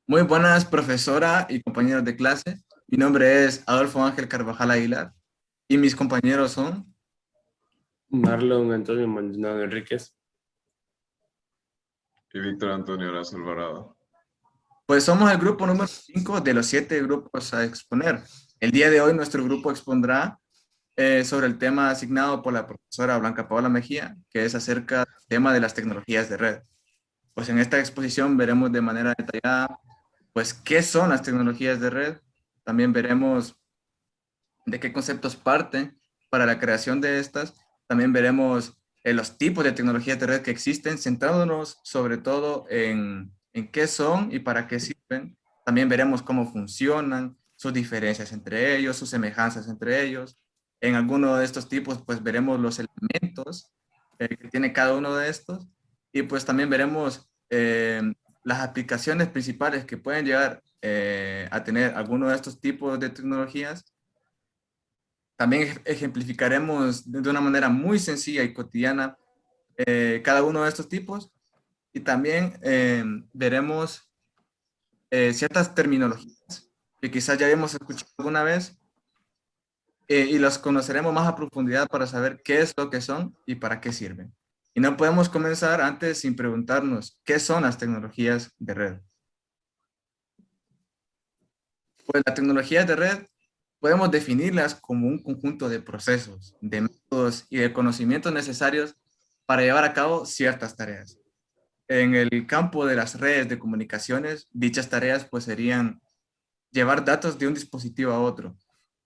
Muy buenas, profesora y compañeros de clase. Mi nombre es Adolfo Ángel Carvajal Aguilar y mis compañeros son, Marlon Antonio Maldonado Enríquez. Y Víctor Antonio Lazo Alvarado. pues somos el grupo número 5 de los 7 grupos a exponer. El día de hoy nuestro grupo expondrá sobre el tema asignado por la profesora Blanca Paola Mejía, que es acerca del tema de las tecnologías de red. Pues en esta exposición veremos de manera detallada, pues, qué son las tecnologías de red. También veremos de qué conceptos parten para la creación de estas. También veremos los tipos de tecnologías de red que existen, centrándonos sobre todo en qué son y para qué sirven. También veremos cómo funcionan, sus diferencias entre ellos, sus semejanzas entre ellos. En alguno de estos tipos, pues veremos los elementos que tiene cada uno de estos. Y pues también veremos las aplicaciones principales que pueden llegar a tener alguno de estos tipos de tecnologías. También ejemplificaremos de una manera muy sencilla y cotidiana cada uno de estos tipos y también veremos ciertas terminologías que quizás ya hemos escuchado alguna vez y los conoceremos más a profundidad para saber qué es lo que son y para qué sirven. Y no podemos comenzar antes sin preguntarnos qué son las tecnologías de red. Pues las tecnologías de red podemos definirlas como un conjunto de procesos, de métodos y de conocimientos necesarios para llevar a cabo ciertas tareas. En el campo de las redes de comunicaciones, dichas tareas pues serían llevar datos de un dispositivo a otro.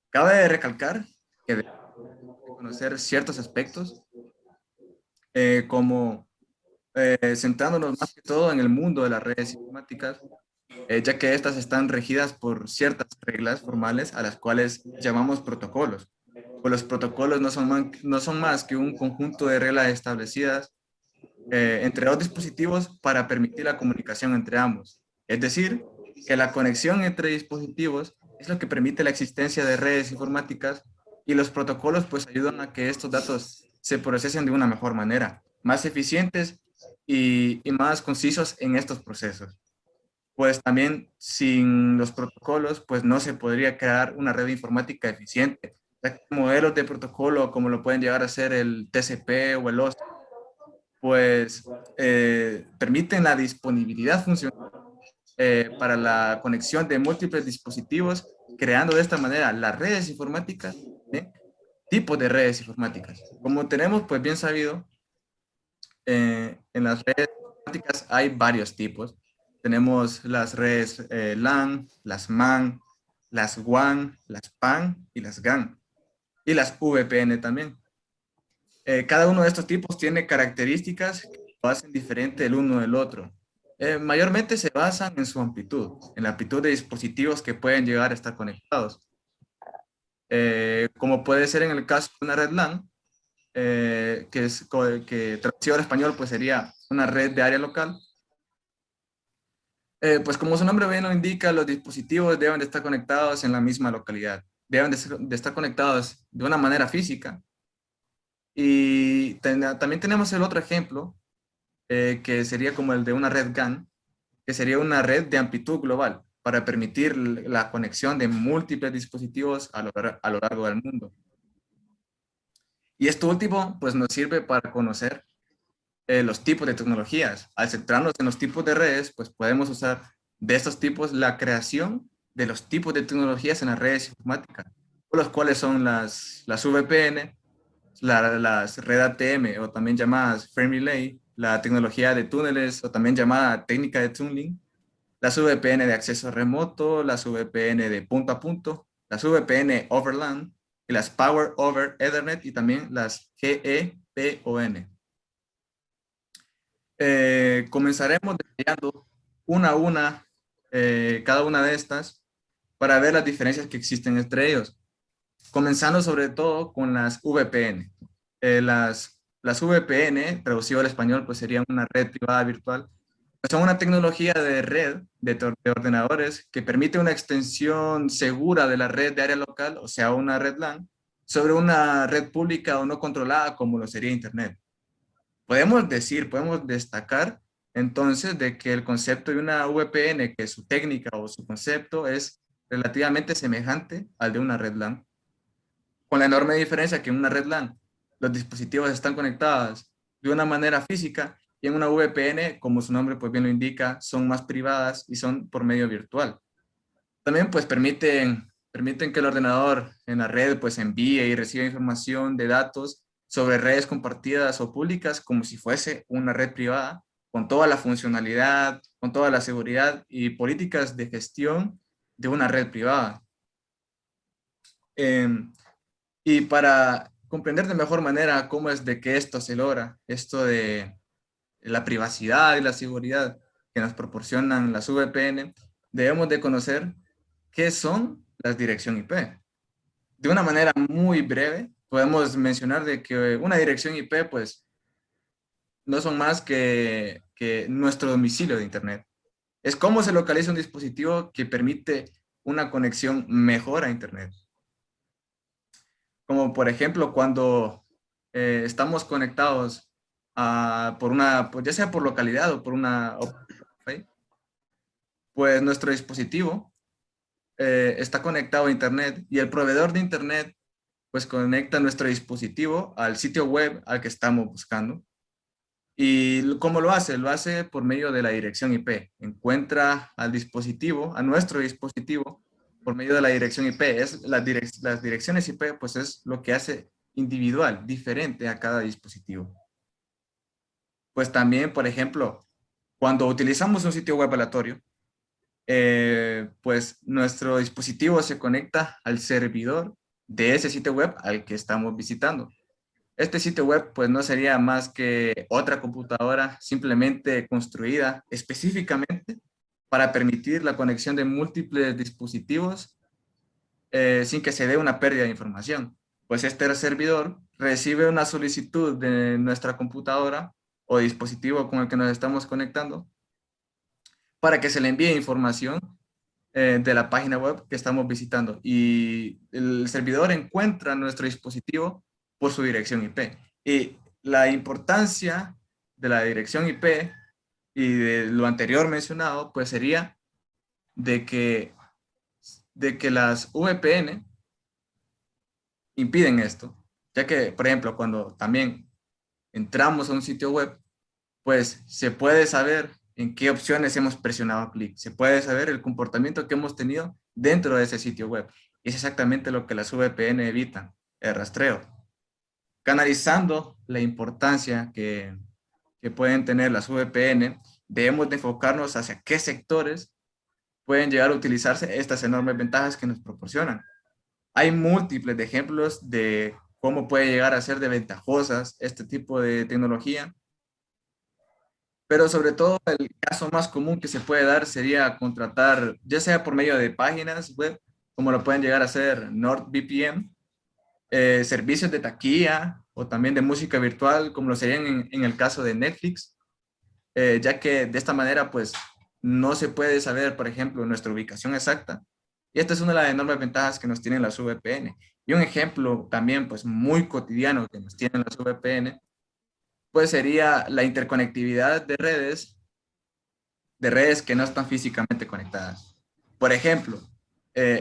Cabe recalcar que debemos conocer ciertos aspectos como centrándonos más que todo en el mundo de las redes informáticas, ya que estas están regidas por ciertas reglas formales a las cuales llamamos protocolos. Pues los protocolos no son más que un conjunto de reglas establecidas entre dos dispositivos para permitir la comunicación entre ambos. Es decir, que la conexión entre dispositivos es lo que permite la existencia de redes informáticas y los protocolos pues ayudan a que estos datos se procesen de una mejor manera, más eficientes y más concisos en estos procesos. Pues también sin los protocolos pues no se podría crear una red informática eficiente. Modelos de protocolo como lo pueden llegar a ser el TCP o el OSI pues permiten la disponibilidad funcional para la conexión de múltiples dispositivos, creando de esta manera las redes informáticas, tipos de redes informáticas. Como tenemos pues bien sabido, en las redes informáticas hay varios tipos. Tenemos las redes LAN, las MAN, las WAN, las PAN y las GAN. Y las VPN también. Cada uno de estos tipos tiene características que lo hacen diferente el uno del otro. Mayormente se basan en su amplitud, en la amplitud de dispositivos que pueden llegar a estar conectados. Como puede ser en el caso de una red LAN, que traducido al español pues sería una red de área local. Pues como su nombre bien lo indica, los dispositivos deben de estar conectados en la misma localidad. Deben de estar conectados de una manera física. Y también tenemos el otro ejemplo, que sería como el de una red GAN, que sería una red de amplitud global para permitir la conexión de múltiples dispositivos a lo largo del mundo. Y esto último, pues nos sirve para conocer los tipos de tecnologías. Al centrarnos en los tipos de redes, pues podemos usar de estos tipos la creación de los tipos de tecnologías en las redes informáticas, los cuales son las VPN, las red ATM o también llamadas Frame Relay, la tecnología de túneles o también llamada técnica de tunneling, las VPN de acceso remoto, las VPN de punto a punto, las VPN over LAN y las Power over Ethernet y también las GEPON. Comenzaremos detallando una a una cada una de estas para ver las diferencias que existen entre ellos. Comenzando sobre todo con las VPN. Las VPN, traducido al español, pues serían una red privada virtual. Pues son una tecnología de red de ordenadores que permite una extensión segura de la red de área local, o sea, una red LAN, sobre una red pública o no controlada como lo sería Internet. Podemos destacar entonces de que el concepto de una VPN, que su técnica o su concepto es relativamente semejante al de una red LAN, con la enorme diferencia que en una red LAN los dispositivos están conectados de una manera física y en una VPN, como su nombre pues bien lo indica, son más privadas y son por medio virtual. También pues permiten que el ordenador en la red pues envíe y reciba información de datos sobre redes compartidas o públicas como si fuese una red privada, con toda la funcionalidad, con toda la seguridad y políticas de gestión de una red privada. Y para comprender de mejor manera cómo es de que esto se logra, esto de la privacidad y la seguridad que nos proporcionan las VPN, debemos de conocer qué son las dirección IP. De una manera muy breve, podemos mencionar de que una dirección IP, pues, no son más que nuestro domicilio de Internet. Es cómo se localiza un dispositivo que permite una conexión mejor a Internet. Como por ejemplo, cuando estamos conectados por una, pues, ya sea por localidad o por una, pues nuestro dispositivo está conectado a Internet y el proveedor de Internet pues conecta nuestro dispositivo al sitio web al que estamos buscando. ¿Y cómo lo hace? Lo hace por medio de la dirección IP. Encuentra al dispositivo, a nuestro dispositivo, por medio de la dirección IP. Las direcciones IP pues es lo que hace individual, diferente a cada dispositivo. Pues también, por ejemplo, cuando utilizamos un sitio web aleatorio, pues nuestro dispositivo se conecta al servidor de ese sitio web al que estamos visitando. Este sitio web pues no sería más que otra computadora simplemente construida específicamente para permitir la conexión de múltiples dispositivos sin que se dé una pérdida de información. Pues este servidor recibe una solicitud de nuestra computadora o dispositivo con el que nos estamos conectando para que se le envíe información de la página web que estamos visitando y el servidor encuentra nuestro dispositivo por su dirección IP. Y la importancia de la dirección IP y de lo anterior mencionado, pues sería de que las VPN impiden esto, ya que, por ejemplo, cuando también entramos a un sitio web, pues se puede saber en qué opciones hemos presionado clic, se puede saber el comportamiento que hemos tenido dentro de ese sitio web. Y es exactamente lo que las VPN evitan, el rastreo. Canalizando la importancia que pueden tener las VPN, debemos de enfocarnos hacia qué sectores pueden llegar a utilizarse estas enormes ventajas que nos proporcionan. Hay múltiples de ejemplos de cómo puede llegar a ser de ventajosas este tipo de tecnología, pero sobre todo el caso más común que se puede dar sería contratar, ya sea por medio de páginas web, como lo pueden llegar a hacer NordVPN, servicios de taquilla o también de música virtual, como lo serían en el caso de Netflix, ya que de esta manera pues no se puede saber, por ejemplo, nuestra ubicación exacta. Y esta es una de las enormes ventajas que nos tienen las VPN. Y un ejemplo también pues muy cotidiano que nos tienen las VPN pues sería la interconectividad de redes que no están físicamente conectadas. Por ejemplo,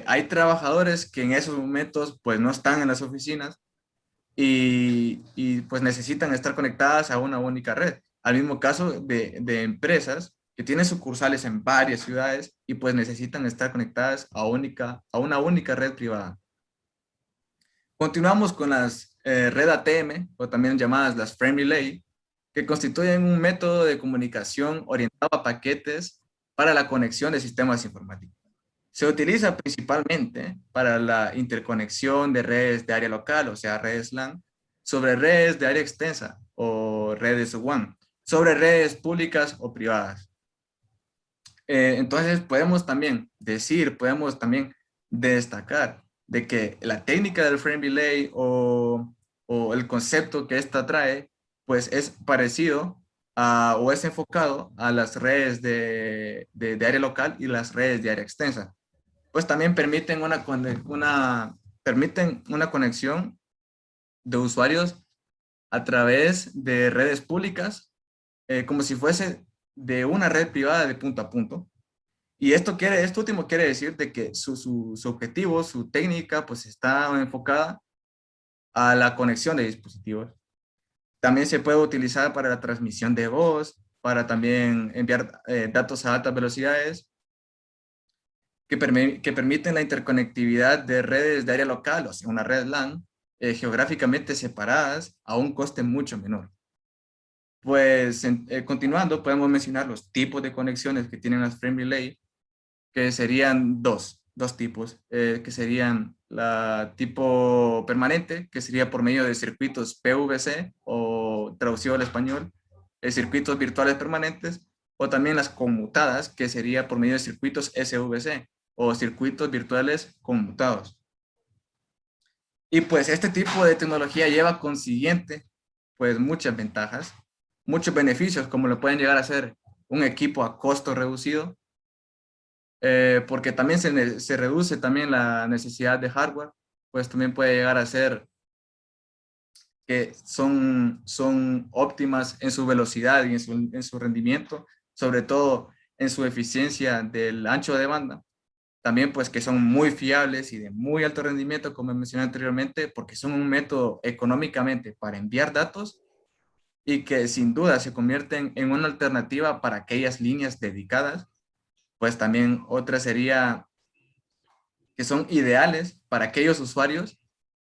hay trabajadores que en esos momentos pues no están en las oficinas y pues necesitan estar conectadas a una única red. Al mismo caso de empresas que tienen sucursales en varias ciudades y pues necesitan estar conectadas a una única red privada. Continuamos con las red ATM, o también llamadas las Frame Relay, que constituyen un método de comunicación orientado a paquetes para la conexión de sistemas informáticos. Se utiliza principalmente para la interconexión de redes de área local, o sea, redes LAN, sobre redes de área extensa o redes WAN, sobre redes públicas o privadas. Entonces podemos también decir, podemos también destacar de que la técnica del frame relay o el concepto que esta trae, pues es parecido o es enfocado a las redes de área local y las redes de área extensa. Pues también permiten una conexión de usuarios a través de redes públicas, como si fuese de una red privada de punto a punto. Y esto último quiere decir de que su objetivo, su técnica, pues está enfocada a la conexión de dispositivos. También se puede utilizar para la transmisión de voz, para también enviar datos a altas velocidades, que permiten la interconectividad de redes de área local, o sea, una red LAN, geográficamente separadas a un coste mucho menor. Pues continuando, podemos mencionar los tipos de conexiones que tienen las frame relay, que serían dos tipos, que serían la tipo permanente, que sería por medio de circuitos PVC, o traducido al español, circuitos virtuales permanentes, o también las conmutadas, que sería por medio de circuitos SVC, o circuitos virtuales conmutados. Y pues este tipo de tecnología lleva consiguiente, pues muchas ventajas, muchos beneficios, como lo pueden llegar a ser un equipo a costo reducido, porque también se reduce también la necesidad de hardware, pues también puede llegar a ser que son óptimas en su velocidad y en su rendimiento, sobre todo en su eficiencia del ancho de banda. También pues que son muy fiables y de muy alto rendimiento, como mencioné anteriormente, porque son un método económicamente para enviar datos y que sin duda se convierten en una alternativa para aquellas líneas dedicadas. Pues también otra sería que son ideales para aquellos usuarios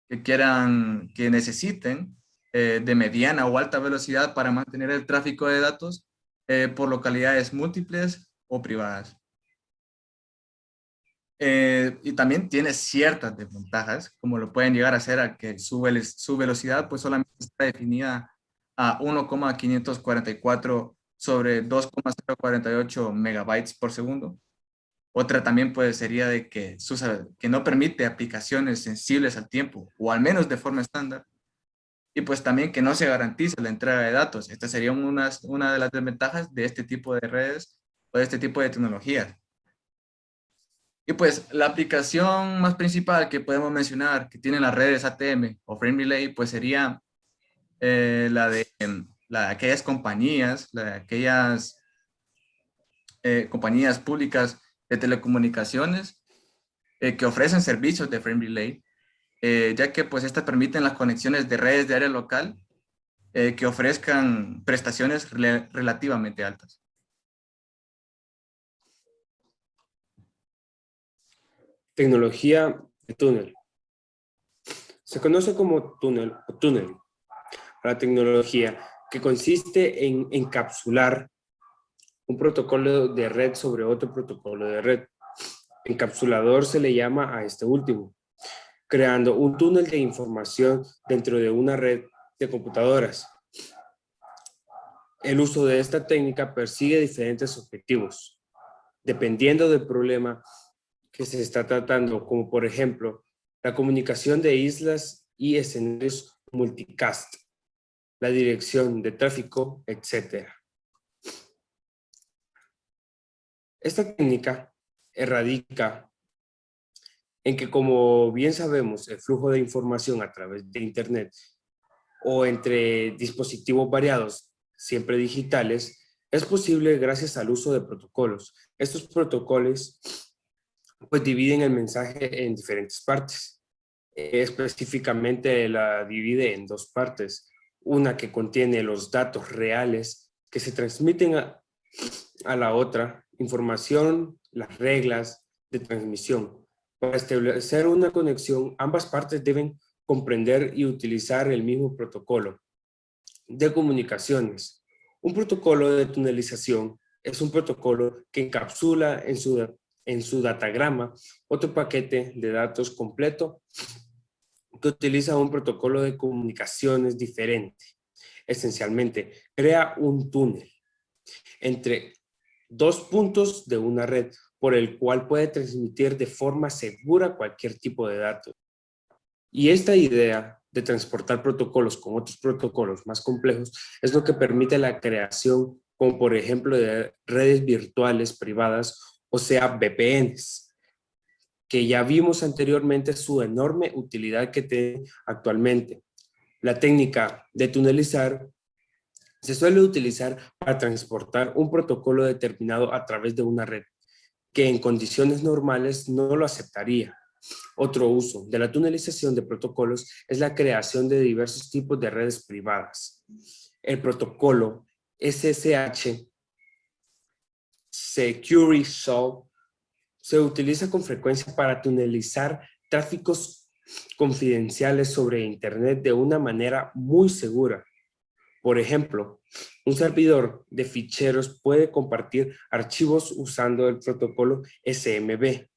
que necesiten de mediana o alta velocidad para mantener el tráfico de datos por localidades múltiples o privadas. Y también tiene ciertas desventajas, como lo pueden llegar a ser a que su velocidad pues solamente está definida a 1,544 sobre 2,048 megabytes por segundo. Otra también sería de que no permite aplicaciones sensibles al tiempo, o al menos de forma estándar, y pues también que no se garantiza la entrega de datos. Esta sería una de las desventajas de este tipo de redes o de este tipo de tecnologías. Y pues la aplicación más principal que podemos mencionar que tienen las redes ATM o Frame Relay, pues sería la de aquellas compañías, la de aquellas compañías públicas de telecomunicaciones que ofrecen servicios de Frame Relay, ya que pues estas permiten las conexiones de redes de área local que ofrezcan prestaciones relativamente altas. Tecnología de túnel. Se conoce como túnel o túnel a la tecnología que consiste en encapsular un protocolo de red sobre otro protocolo de red. Encapsulador se le llama a este último, creando un túnel de información dentro de una red de computadoras. El uso de esta técnica persigue diferentes objetivos, dependiendo del problema que se está tratando, como por ejemplo, la comunicación de islas y escenarios multicast, la dirección de tráfico, etc. Esta técnica radica en que, como bien sabemos, el flujo de información a través de Internet o entre dispositivos variados, siempre digitales, es posible gracias al uso de protocolos. Estos protocolos pues dividen el mensaje en diferentes partes. Específicamente la divide en dos partes. Una que contiene los datos reales que se transmiten a la otra, información, las reglas de transmisión. Para establecer una conexión, ambas partes deben comprender y utilizar el mismo protocolo de comunicaciones. Un protocolo de tunelización es un protocolo que encapsula en su datagrama otro paquete de datos completo que utiliza un protocolo de comunicaciones diferente. Esencialmente, crea un túnel entre dos puntos de una red por el cual puede transmitir de forma segura cualquier tipo de datos. Y esta idea de transportar protocolos con otros protocolos más complejos es lo que permite la creación, como por ejemplo, de redes virtuales privadas, o sea, VPNs, que ya vimos anteriormente su enorme utilidad que tiene actualmente. La técnica de tunelizar Se suele utilizar para transportar un protocolo determinado a través de una red, que en condiciones normales no lo aceptaría. Otro uso de la tunelización de protocolos es la creación de diversos tipos de redes privadas. El protocolo SSH, Security Solve, se utiliza con frecuencia para tunelizar tráficos confidenciales sobre Internet de una manera muy segura. Por ejemplo, un servidor de ficheros puede compartir archivos usando el protocolo SMB,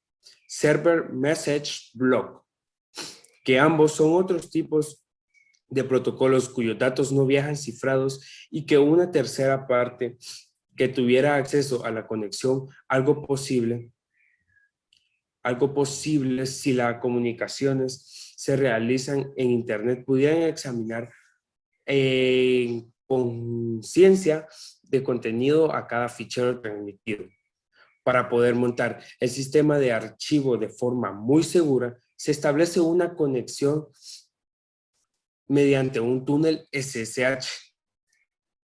Server Message Block, que ambos son otros tipos de protocolos cuyos datos no viajan cifrados y que una tercera parte que tuviera acceso a la conexión, algo posible si las comunicaciones se realizan en Internet, pudieran examinar en conciencia de contenido a cada fichero transmitido. Para poder montar el sistema de archivo de forma muy segura, se establece una conexión mediante un túnel SSH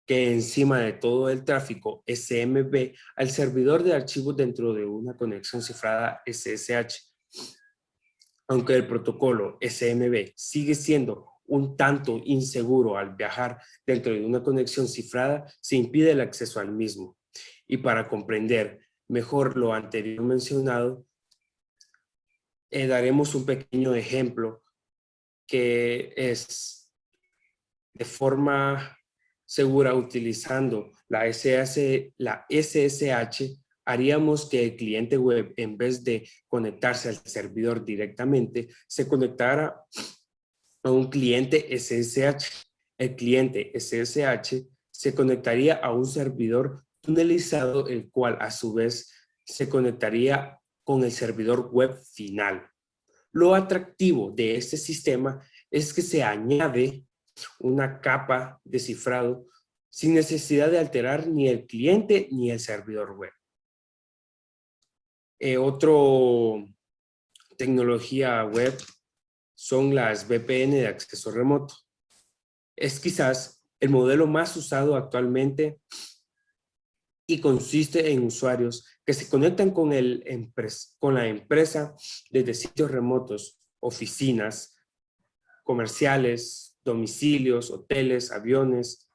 que encima de todo el tráfico SMB al servidor de archivos dentro de una conexión cifrada SSH. Aunque el protocolo SMB sigue siendo un tanto inseguro al viajar dentro de una conexión cifrada, se impide el acceso al mismo. Y para comprender mejor lo anterior mencionado, daremos un pequeño ejemplo que es de forma segura utilizando la SSH, haríamos que el cliente web, en vez de conectarse al servidor directamente, se conectara a un cliente SSH. El cliente SSH se conectaría a un servidor tunelizado, el cual a su vez se conectaría con el servidor web final. Lo atractivo de este sistema es que se añade una capa de cifrado sin necesidad de alterar ni el cliente ni el servidor web. Otro tecnología web son las VPN de acceso remoto. Es quizás el modelo más usado actualmente y consiste en usuarios que se conectan con la empresa desde sitios remotos, oficinas, comerciales, domicilios, hoteles, aviones,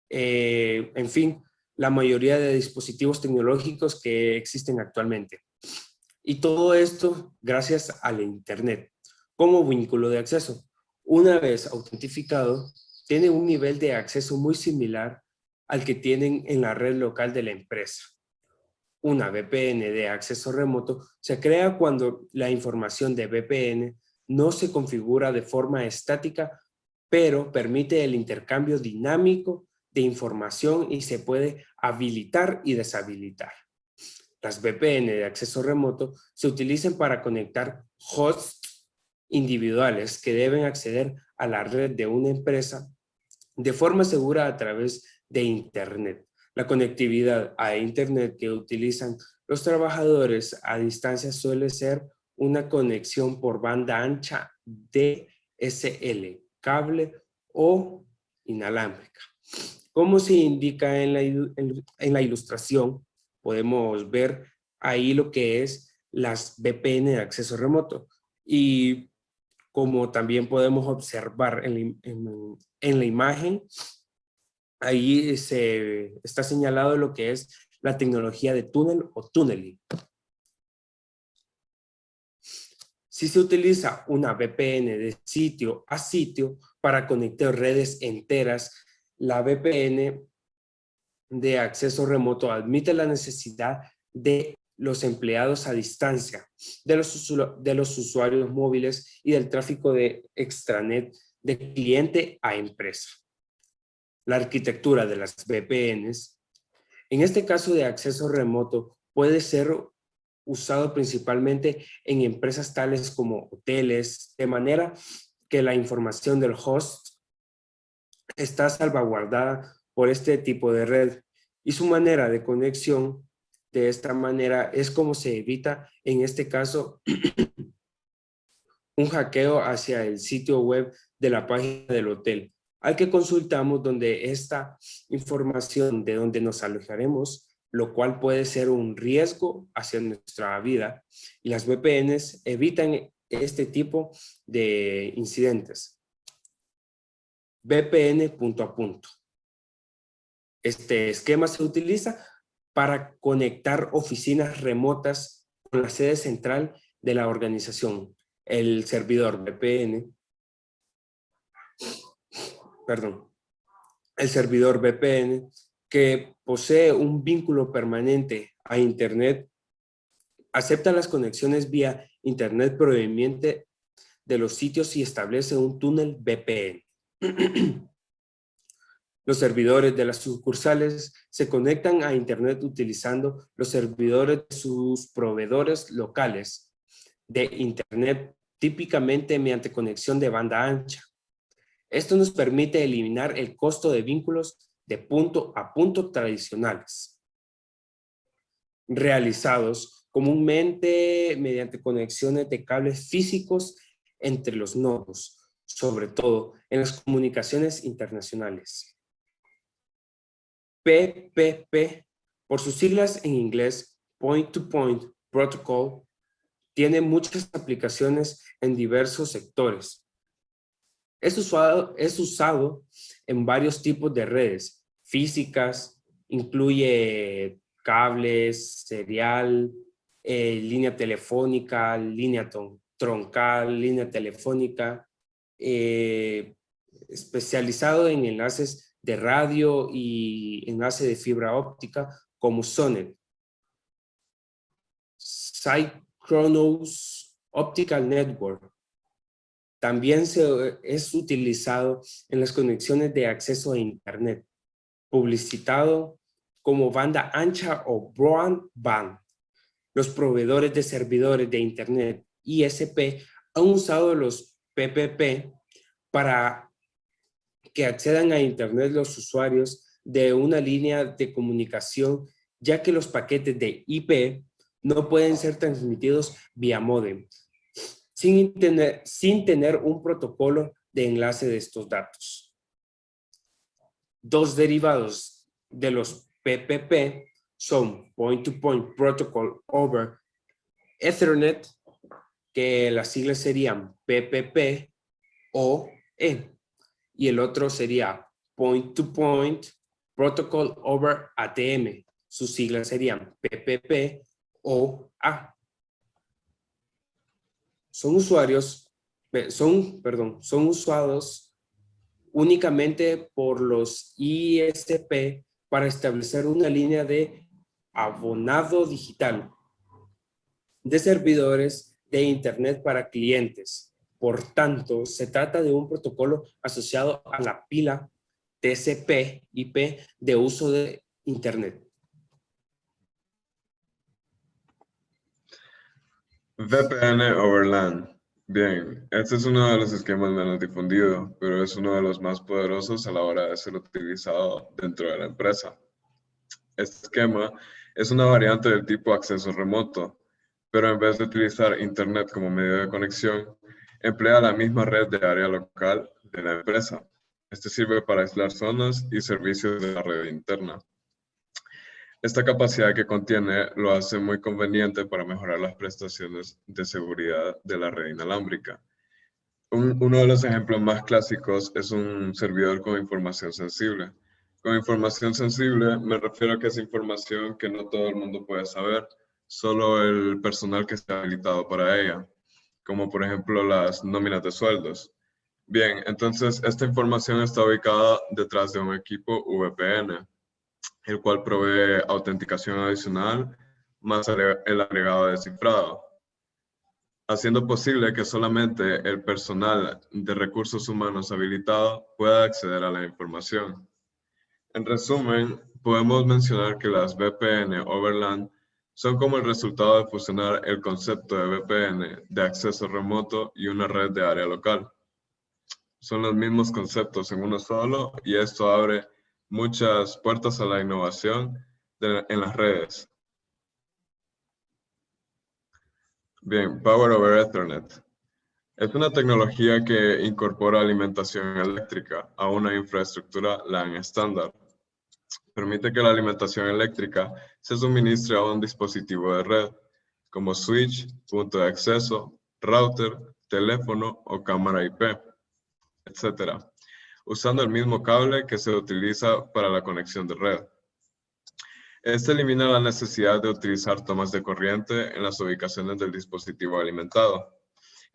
en fin, la mayoría de dispositivos tecnológicos que existen actualmente. Y todo esto gracias al Internet como vínculo de acceso. Una vez autentificado, tiene un nivel de acceso muy similar al que tienen en la red local de la empresa. Una VPN de acceso remoto se crea cuando la información de VPN no se configura de forma estática, pero permite el intercambio dinámico de información y se puede habilitar y deshabilitar. Las VPN de acceso remoto se utilizan para conectar hosts individuales que deben acceder a la red de una empresa de forma segura a través de Internet. La conectividad a Internet que utilizan los trabajadores a distancia suele ser una conexión por banda ancha DSL, cable o inalámbrica. Como se indica en la ilustración, podemos ver ahí lo que es las VPN de acceso remoto. Y como también podemos observar en la imagen, ahí se está señalado lo que es la tecnología de túnel o tunneling. Si se utiliza una VPN de sitio a sitio para conectar redes enteras, la VPN de acceso remoto admite la necesidad de los empleados a distancia, de los usuarios móviles y del tráfico de extranet de cliente a empresa. La arquitectura de las VPNs, en este caso de acceso remoto, puede ser usado principalmente en empresas tales como hoteles, de manera que la información del host está salvaguardada por este tipo de red y su manera de conexión de esta manera es como se evita en este caso un hackeo hacia el sitio web de la página del hotel. al que consultamos donde esta información de donde nos alojaremos, lo cual puede ser un riesgo hacia nuestra vida. Y las VPNs evitan este tipo de incidentes. VPN punto a punto. Este esquema se utiliza para conectar oficinas remotas con la sede central de la organización. El servidor VPN, el servidor VPN que posee un vínculo permanente a Internet, acepta las conexiones vía Internet proveniente de los sitios y establece un túnel VPN. Los servidores de las sucursales se conectan a Internet utilizando los servidores de sus proveedores locales de Internet, típicamente mediante conexión de banda ancha. Esto nos permite eliminar el costo de vínculos de punto a punto tradicionales, realizados comúnmente mediante conexiones de cables físicos entre los nodos, sobre todo en las comunicaciones internacionales. PPP, por sus siglas en inglés, Point-to-Point Protocol, tiene muchas aplicaciones en diversos sectores. Es usado en varios tipos de redes físicas, incluye cables, serial, línea telefónica, línea troncal, línea telefónica, especializado en enlaces de radio y enlace de fibra óptica como SONET, Synchronous Optical Network. También es utilizado en las conexiones de acceso a Internet, publicitado como banda ancha o broadband. Los proveedores de servidores de Internet ISP han usado los PPP para que accedan a Internet los usuarios de una línea de comunicación, ya que los paquetes de IP no pueden ser transmitidos vía módem, sin tener un protocolo de enlace de estos datos. Dos derivados de los PPP son Point-to-Point Protocol over Ethernet, que las siglas serían PPP o E, y el otro sería Point-to-Point Protocol over ATM. Sus siglas serían PPP o A. Son usados únicamente por los ISP para establecer una línea de abonado digital de servidores de Internet para clientes. Por tanto, se trata de un protocolo asociado a la pila TCP/IP de uso de Internet. VPN over LAN. Bien, este es uno de los esquemas menos difundidos, pero es uno de los más poderosos a la hora de ser utilizado dentro de la empresa. Este esquema es una variante del tipo acceso remoto, pero en vez de utilizar Internet como medio de conexión, emplea la misma red de área local de la empresa. Este sirve para aislar zonas y servicios de la red interna. Esta capacidad que contiene lo hace muy conveniente para mejorar las prestaciones de seguridad de la red inalámbrica. Uno de los ejemplos más clásicos es un servidor con información sensible. Con información sensible me refiero a que es información que no todo el mundo puede saber, solo el personal que está habilitado para ella, como por ejemplo las nóminas de sueldos. Bien, entonces esta información está ubicada detrás de un equipo VPN, el cual provee autenticación adicional más el agregado de cifrado, haciendo posible que solamente el personal de recursos humanos habilitado pueda acceder a la información. En resumen, podemos mencionar que las VPN over LAN son como el resultado de fusionar el concepto de VPN de acceso remoto y una red de área local. Son los mismos conceptos en uno solo y esto abre muchas puertas a la innovación en las redes. Bien, Power over Ethernet. Es una tecnología que incorpora alimentación eléctrica a una infraestructura LAN estándar. Permite que la alimentación eléctrica se suministre a un dispositivo de red, como switch, punto de acceso, router, teléfono o cámara IP, etc., usando el mismo cable que se utiliza para la conexión de red. Este elimina la necesidad de utilizar tomas de corriente en las ubicaciones del dispositivo alimentado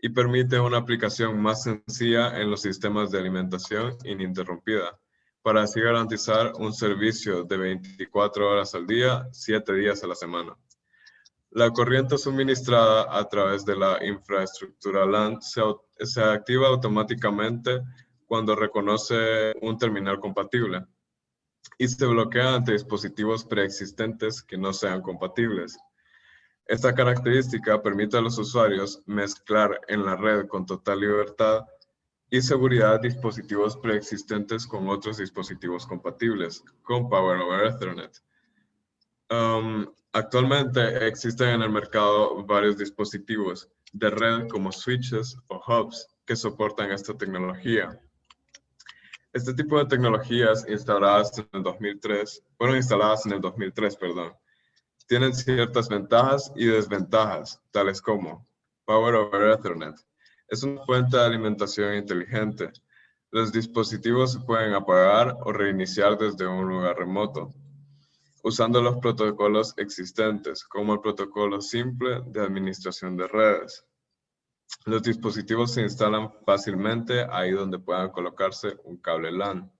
y permite una aplicación más sencilla en los sistemas de alimentación ininterrumpida, para así garantizar un servicio de 24 horas al día, 7 días a la semana. La corriente suministrada a través de la infraestructura LAN se activa automáticamente cuando reconoce un terminal compatible y se bloquea ante dispositivos preexistentes que no sean compatibles. Esta característica permite a los usuarios mezclar en la red con total libertad y seguridad dispositivos preexistentes con otros dispositivos compatibles, con Power over Ethernet. Actualmente existen en el mercado varios dispositivos de red como switches o hubs que soportan esta tecnología. Este tipo de tecnologías fueron instaladas en el 2003, tienen ciertas ventajas y desventajas, tales como Power over Ethernet. Es una fuente de alimentación inteligente. Los dispositivos se pueden apagar o reiniciar desde un lugar remoto, usando los protocolos existentes, como el protocolo simple de administración de redes. Los dispositivos se instalan fácilmente ahí donde puedan colocarse un cable LAN,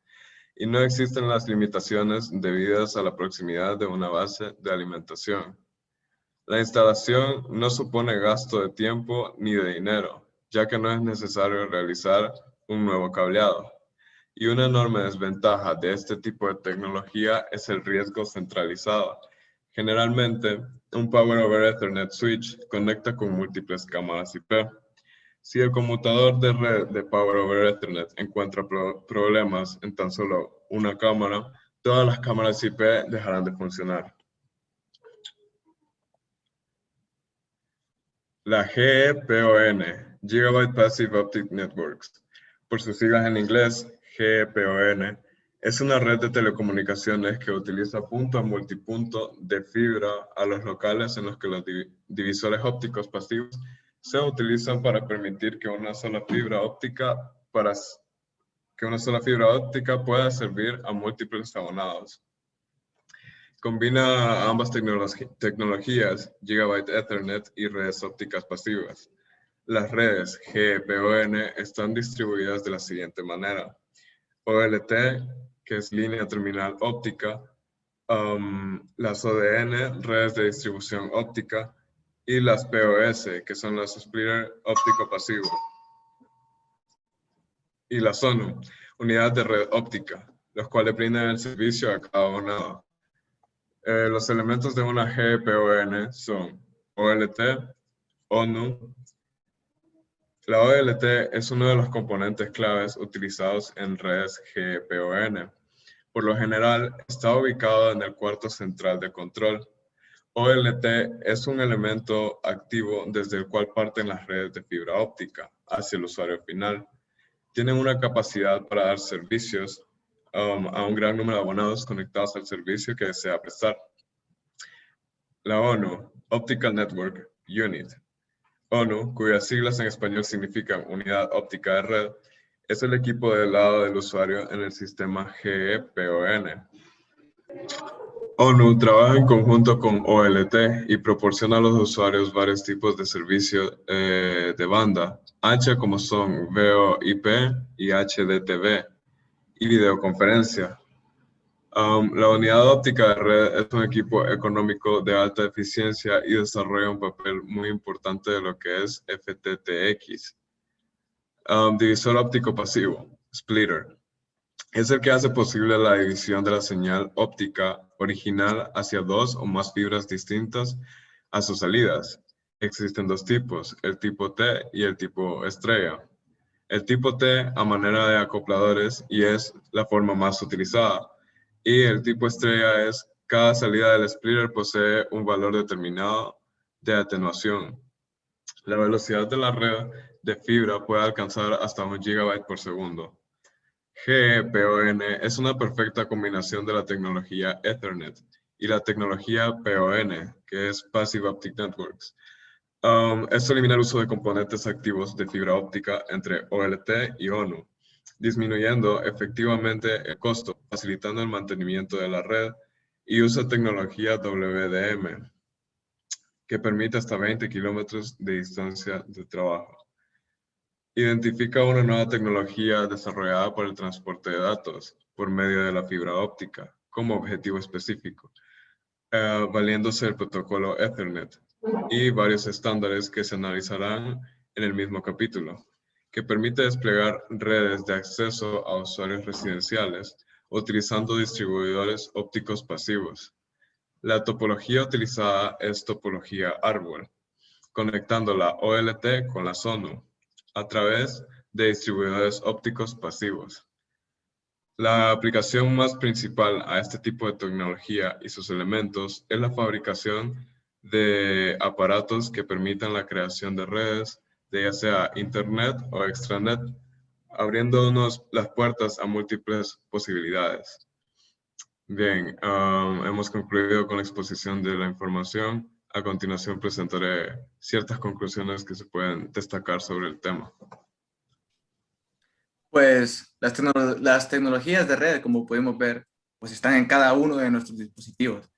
y no existen las limitaciones debidas a la proximidad de una base de alimentación. La instalación no supone gasto de tiempo ni de dinero, ya que no es necesario realizar un nuevo cableado. Y una enorme desventaja de este tipo de tecnología es el riesgo centralizado. Generalmente, un Power over Ethernet switch conecta con múltiples cámaras IP. Si el conmutador de red de Power over Ethernet encuentra problemas en tan solo una cámara, todas las cámaras IP dejarán de funcionar. La GPON, Gigabyte Passive Optic Networks, por sus siglas en inglés, GPON, es una red de telecomunicaciones que utiliza punto a multipunto de fibra a los locales en los que los divisores ópticos pasivos se utilizan para permitir que una sola fibra óptica pueda servir a múltiples abonados. Combina ambas tecnologías, Gigabyte Ethernet y redes ópticas pasivas. Las redes GPON están distribuidas de la siguiente manera: OLT, que es línea terminal óptica, las ODN, redes de distribución óptica, y las POS, que son las splitter óptico pasivo. Y las ONU, unidad de red óptica, los cuales brindan el servicio a cada abonado. Los elementos de una GPON son OLT, ONU. La OLT es uno de los componentes claves utilizados en redes GPON. Por lo general, está ubicado en el cuarto central de control. OLT es un elemento activo desde el cual parten las redes de fibra óptica hacia el usuario final. Tienen una capacidad para dar servicios a un gran número de abonados conectados al servicio que desea prestar. La ONU, Optical Network Unit. ONU, cuyas siglas en español significan Unidad Óptica de Red, es el equipo del lado del usuario en el sistema GPON. ONU trabaja en conjunto con OLT y proporciona a los usuarios varios tipos de servicios de banda ancha, como son VoIP y HDTV, y videoconferencia. La unidad óptica de red es un equipo económico de alta eficiencia y desarrolla un papel muy importante de lo que es FTTX. Divisor óptico pasivo, splitter. Es el que hace posible la división de la señal óptica original hacia dos o más fibras distintas a sus salidas. Existen dos tipos, el tipo T y el tipo estrella. El tipo T a manera de acopladores y es la forma más utilizada. Y el tipo estrella es cada salida del splitter posee un valor determinado de atenuación. La velocidad de la red de fibra puede alcanzar hasta 1 GB por segundo. GPON es una perfecta combinación de la tecnología Ethernet y la tecnología PON, que es Passive Optic Networks. Esto elimina el uso de componentes activos de fibra óptica entre OLT y ONU, disminuyendo efectivamente el costo, facilitando el mantenimiento de la red, y usa tecnología WDM, que permite hasta 20 kilómetros de distancia de trabajo. Identifica una nueva tecnología desarrollada por el transporte de datos por medio de la fibra óptica como objetivo específico, valiéndose del protocolo Ethernet y varios estándares que se analizarán en el mismo capítulo, que permite desplegar redes de acceso a usuarios residenciales utilizando distribuidores ópticos pasivos. La topología utilizada es topología árbol, conectando la OLT con la ONU a través de distribuidores ópticos pasivos. La aplicación más principal a este tipo de tecnología y sus elementos es la fabricación de aparatos que permitan la creación de redes de ya sea Internet o extranet, abriéndonos las puertas a múltiples posibilidades. Bien, hemos concluido con la exposición de la información. A continuación presentaré ciertas conclusiones que se pueden destacar sobre el tema. Pues las tecnologías de red, como podemos ver, pues están en cada uno de nuestros dispositivos,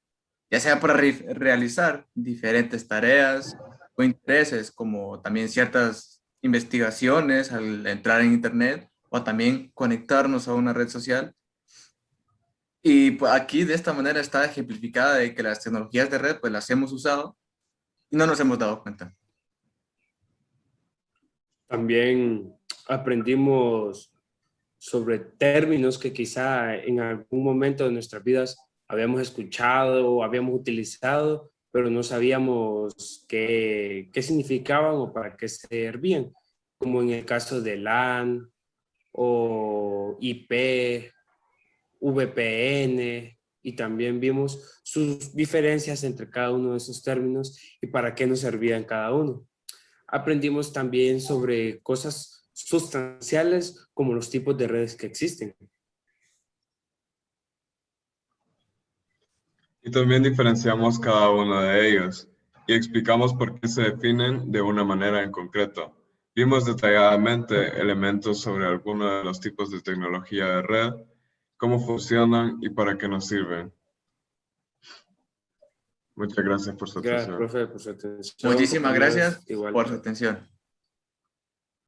ya sea para realizar diferentes tareas o intereses, como también ciertas investigaciones al entrar en Internet o también conectarnos a una red social. Y pues, aquí de esta manera está ejemplificada de que las tecnologías de red pues las hemos usado y no nos hemos dado cuenta. También aprendimos sobre términos que quizá en algún momento de nuestras vidas habíamos escuchado o habíamos utilizado, pero no sabíamos qué significaban o para qué servían, como en el caso de LAN o IP, VPN, y también vimos sus diferencias entre cada uno de esos términos y para qué nos servían cada uno. Aprendimos también sobre cosas sustanciales como los tipos de redes que existen. Y también diferenciamos cada uno de ellos y explicamos por qué se definen de una manera en concreto. Vimos detalladamente elementos sobre algunos de los tipos de tecnología de red, cómo funcionan y para qué nos sirven. Muchas gracias por su Gracias, atención. profe, por su atención. Muchísimas Compañeros, gracias igual. por su atención.